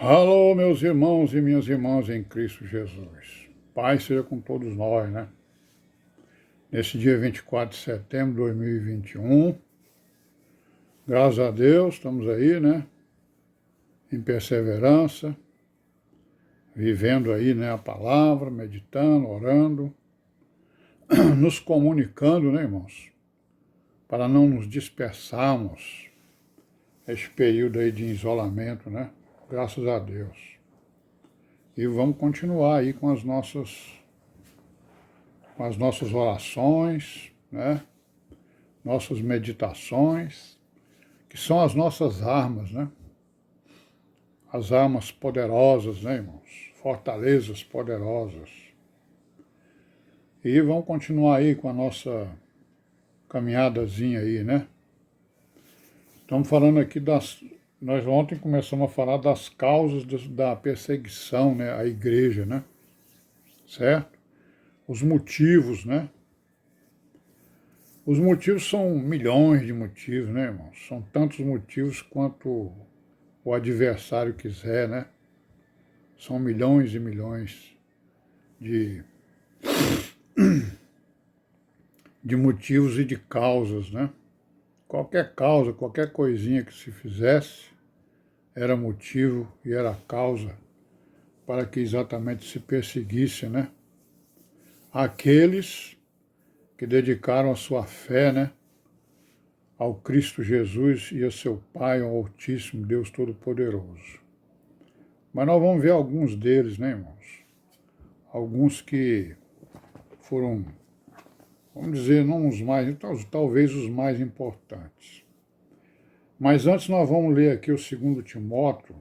Alô, meus irmãos e minhas irmãs em Cristo Jesus. Paz seja com todos nós, né? Nesse dia 24 de setembro de 2021, graças a Deus, estamos aí, né? Em perseverança, vivendo aí, né, a palavra, meditando, orando, nos comunicando, né, irmãos? Para não nos dispersarmos esse período aí de isolamento, né? Graças a Deus. E vamos continuar aí com as nossas orações, né? Nossas meditações, que são as nossas armas, né? As armas poderosas, né, irmãos? Fortalezas poderosas. E vamos continuar aí com a nossa caminhadazinha aí, né? Estamos falando aqui Nós ontem começamos a falar das causas da perseguição, né, à igreja, né? Certo? Os motivos, né? Os motivos são milhões de motivos, né, irmãos? São tantos motivos quanto o adversário quiser, né? São milhões e milhões de, de motivos e de causas, né? Qualquer causa, qualquer coisinha que se fizesse, era motivo e era causa para que exatamente se perseguisse, né? Aqueles que dedicaram a sua fé, né? Ao Cristo Jesus e a seu Pai, ao Altíssimo Deus Todo-Poderoso. Mas nós vamos ver alguns deles, né, irmãos? Alguns que foram, vamos dizer, não os mais, talvez os mais importantes. Mas antes nós vamos ler aqui o 2 Timóteo,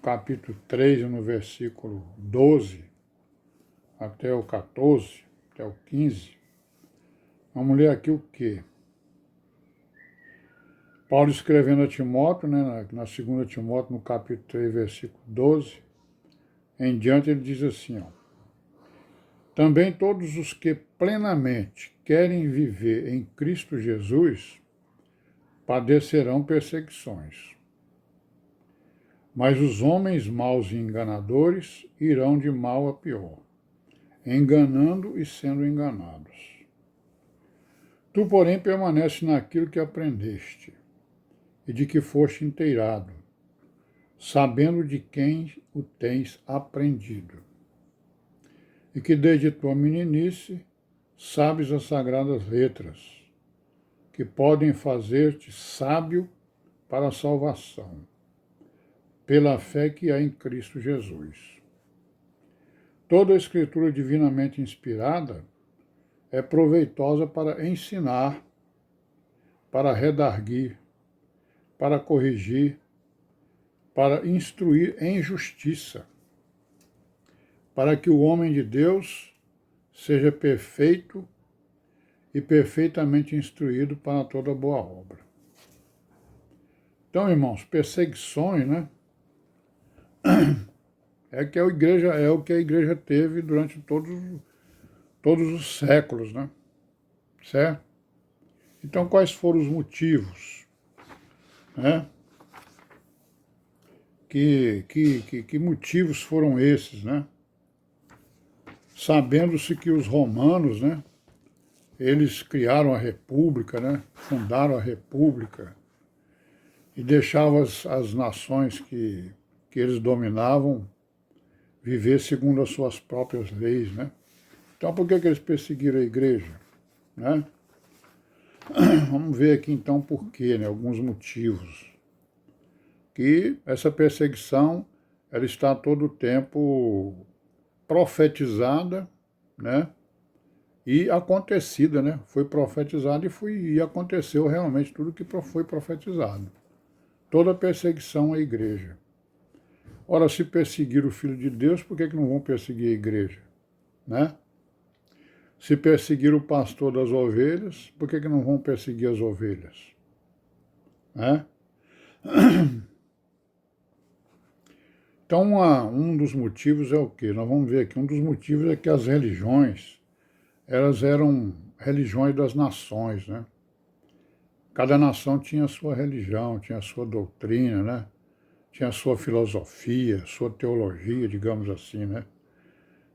capítulo 3, no versículo 12, até o 14, até o 15. Vamos ler aqui o quê? Paulo escrevendo a Timóteo, né, na 2 Timóteo, no capítulo 3, versículo 12, em diante ele diz assim, ó: também todos os que plenamente querem viver em Cristo Jesus padecerão perseguições. Mas os homens maus e enganadores irão de mal a pior, enganando e sendo enganados. Tu, porém, permaneces naquilo que aprendeste e de que foste inteirado, sabendo de quem o tens aprendido, e que desde tua meninice sabes as sagradas letras, que podem fazer-te sábio para a salvação, pela fé que há em Cristo Jesus. Toda a Escritura divinamente inspirada é proveitosa para ensinar, para redarguir, para corrigir, para instruir em justiça, para que o homem de Deus seja perfeito e perfeitamente instruído para toda boa obra. Então, irmãos, perseguições, né? É o que a igreja teve durante todos os séculos, né? Certo? Então, quais foram os motivos, né? Que motivos foram esses, né? Sabendo-se que os romanos, né? Eles criaram a república, né? Fundaram a república e deixavam as nações que eles dominavam viver segundo as suas próprias leis, né? Então, por que eles perseguiram a igreja, né? Vamos ver aqui, então, por quê, né? Alguns motivos. Que essa perseguição, ela está todo o tempo profetizada, né? E acontecida, né? Foi profetizado e aconteceu realmente tudo que foi profetizado. Toda perseguição à igreja. Ora, se perseguir o Filho de Deus, por que não vão perseguir a igreja? Né? Se perseguir o pastor das ovelhas, por que não vão perseguir as ovelhas? Né? Então, um dos motivos é o quê? Nós vamos ver aqui, um dos motivos é que as religiões, elas eram religiões das nações, né? Cada nação tinha a sua religião, tinha a sua doutrina, né? tinha sua filosofia, sua teologia, digamos assim, né?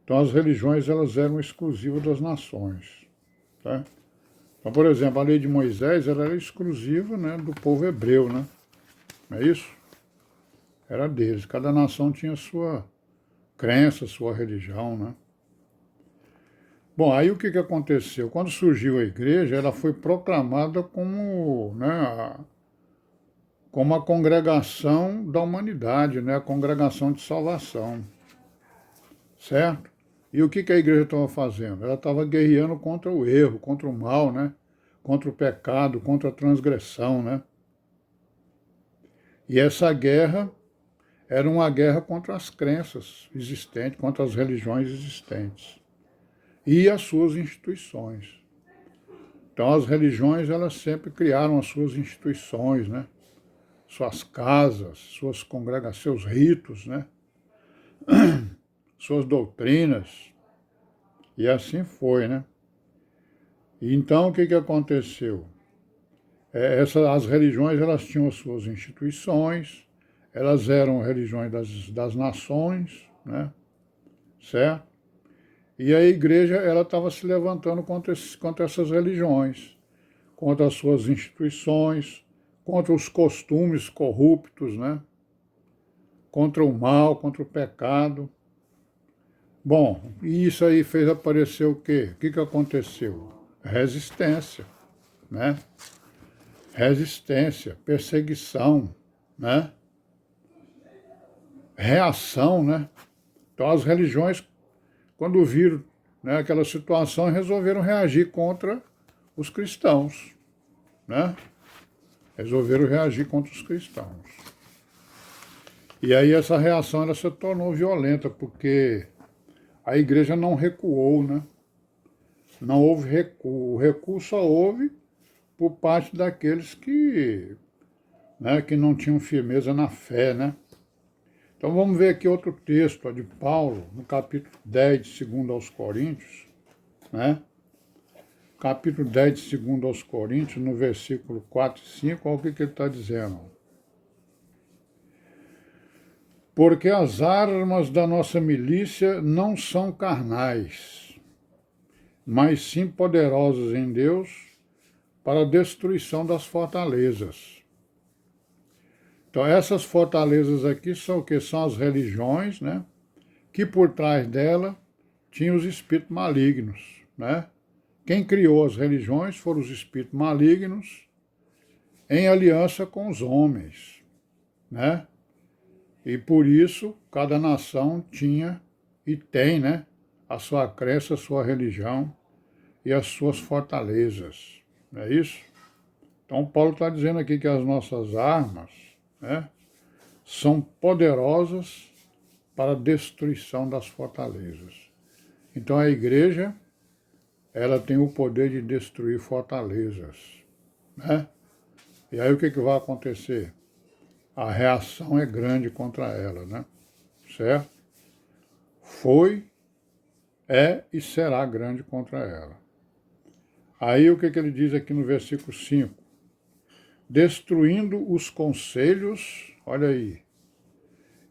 Então as religiões elas eram exclusivas das nações, tá? Então, por exemplo, a lei de Moisés ela era exclusiva, né, do povo hebreu, né? Não é isso? Era deles. Cada nação tinha sua crença, sua religião, né? Bom, aí o que aconteceu? Quando surgiu a igreja, ela foi proclamada como, né, como a congregação da humanidade, né, a congregação de salvação, certo? E o que a igreja estava fazendo? Ela estava guerreando contra o erro, contra o mal, né? Contra o pecado, contra a transgressão, né? E essa guerra era uma guerra contra as crenças existentes, contra as religiões existentes e as suas instituições. Então as religiões elas sempre criaram as suas instituições, né? Suas casas, suas congregações, seus ritos, né? Suas doutrinas. E assim foi, né? E então o que aconteceu? As religiões elas tinham as suas instituições, elas eram religiões das nações, né? Certo? E a igreja ela estava se levantando contra essas religiões, contra as suas instituições, contra os costumes corruptos, né? Contra o mal, contra o pecado. Bom, e isso aí fez aparecer o quê? O que aconteceu? Resistência, né? Resistência, perseguição, né? Reação, né? Então as religiões, quando viram, né, aquela situação, resolveram reagir contra os cristãos, né? Resolveram reagir contra os cristãos. E aí essa reação ela se tornou violenta, porque a igreja não recuou, né? Não houve recuo. O recuo só houve por parte daqueles que, né, que não tinham firmeza na fé, né? Então vamos ver aqui outro texto ó, de Paulo, no capítulo 10 de 2 aos Coríntios, né? Capítulo 10 de 2 aos Coríntios, no versículo 4 e 5, olha o que ele está dizendo. Porque as armas da nossa milícia não são carnais, mas sim poderosas em Deus para a destruição das fortalezas. Então essas fortalezas aqui são o que? São as religiões, né? Que por trás dela tinham os espíritos malignos, né? Quem criou as religiões foram os espíritos malignos em aliança com os homens, né? E por isso cada nação tinha e tem, né, a sua crença, a sua religião e as suas fortalezas, não é isso? Então Paulo está dizendo aqui que as nossas armas, né, são poderosas para a destruição das fortalezas. Então a igreja ela tem o poder de destruir fortalezas, né? E aí o que vai acontecer? A reação é grande contra ela, né? Certo? Foi, é e será grande contra ela. Aí o que ele diz aqui no versículo 5? Destruindo os conselhos, olha aí,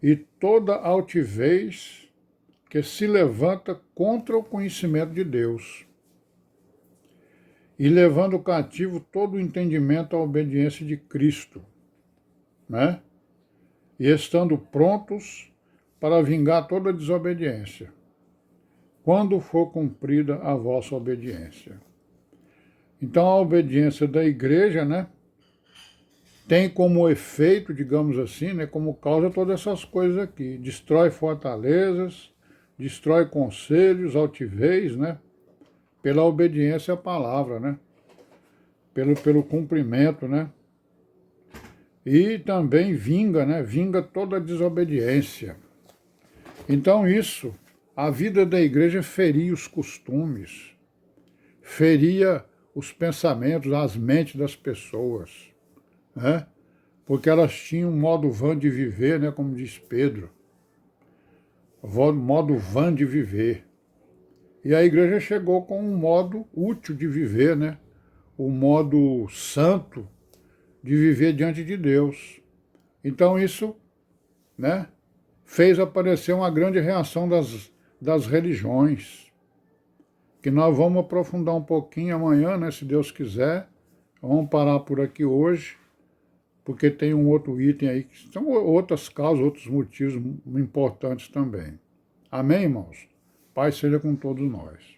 e toda altivez que se levanta contra o conhecimento de Deus, e levando cativo todo o entendimento à obediência de Cristo, né? E estando prontos para vingar toda desobediência, quando for cumprida a vossa obediência. Então a obediência da igreja, né, tem como efeito, digamos assim, né, como causa todas essas coisas aqui. Destrói fortalezas, destrói conselhos, altivez, né, pela obediência à palavra, né, pelo cumprimento, né, e também vinga, né, vinga toda a desobediência. Então isso, a vida da igreja feria os costumes, feria os pensamentos, as mentes das pessoas, né? Porque elas tinham um modo vã de viver, né? Como diz Pedro, modo vã de viver. E a igreja chegou com um modo útil de viver, né? O modo santo de viver diante de Deus. Então isso né, fez aparecer uma grande reação das religiões, que nós vamos aprofundar um pouquinho amanhã, né, se Deus quiser. Vamos parar por aqui hoje, porque tem um outro item aí, que são outras causas, outros motivos importantes também. Amém, irmãos? Paz seja com todos nós.